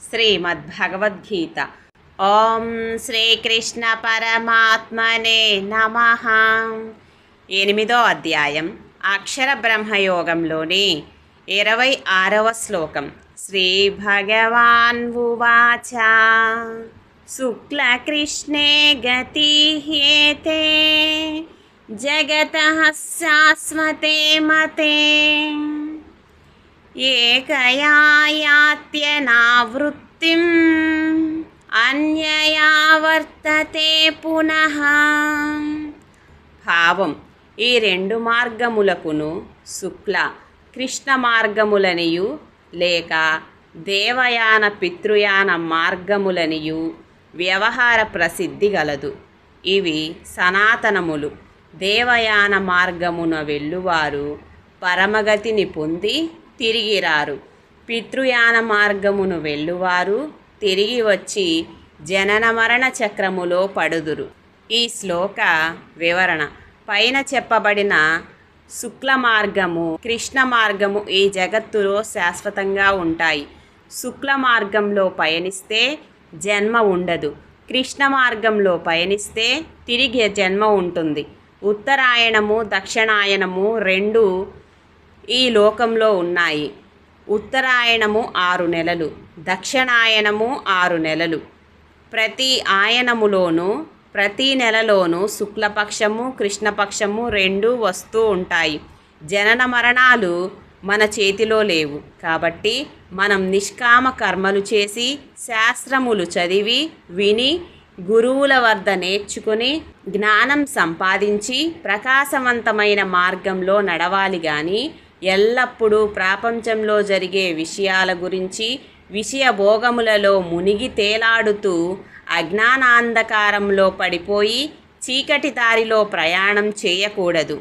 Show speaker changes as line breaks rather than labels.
శ్రీమద్భగవద్గీత. ఓం శ్రీకృష్ణ పరమాత్మనే నమః. 8వ అధ్యాయం అక్షర బ్రహ్మయోగంలోని 26వ శ్లోకం. శ్రీ భగవాన్ ఉవాచ శుక్లకృష్ణే గతి హ్యేతే జగతః శాశ్వతే మతే ఏకయా యాత్యనావృత్తిం అన్యయా వర్తతే పునః. భావం: ఈ రెండు మార్గములకును శుక్ల కృష్ణ మార్గములనియు లేక దేవయాన పితృయాన మార్గములనియు వ్యవహార ప్రసిద్ధి గలదు. ఇవి సనాతనములు. దేవయాన మార్గమున వెళ్ళువారు పరమగతిని పొంది తిరిగిరారు. పితృయాన మార్గమును వెళ్ళువారు తిరిగి వచ్చి జనన మరణ చక్రములో పడుదురు. ఈ శ్లోక వివరణ: పైన చెప్పబడిన శుక్ల మార్గము, కృష్ణ మార్గము ఈ జగత్తులో శాశ్వతంగా ఉంటాయి. శుక్ల మార్గంలో పయనిస్తే జన్మ ఉండదు. కృష్ణ మార్గంలో పయనిస్తే తిరిగి జన్మ ఉంటుంది. ఉత్తరాయణము దక్షిణాయనము రెండు ఈ లోకంలో ఉన్నాయి. ఉత్తరాయణము 6 నెలలు, దక్షిణాయనము 6 నెలలు. ప్రతి ఆయనములోనూ ప్రతి నెలలోనూ శుక్లపక్షము కృష్ణపక్షము రెండు వస్తూ ఉంటాయి. జనన మరణాలు మన చేతిలో లేవు. కాబట్టి మనం నిష్కామ కర్మలు చేసి శాస్త్రములు చదివి విని గురువుల వద్ద నేర్చుకుని జ్ఞానం సంపాదించి ప్రకాశవంతమైన మార్గంలో నడవాలి. కానీ ఎల్లప్పుడూ ప్రపంచంలో జరిగే విషయాల గురించి విషయ భోగములలో మునిగి తేలాడుతూ అజ్ఞానాంధకారంలో పడిపోయి చీకటి దారిలో ప్రయాణం చేయకూడదు.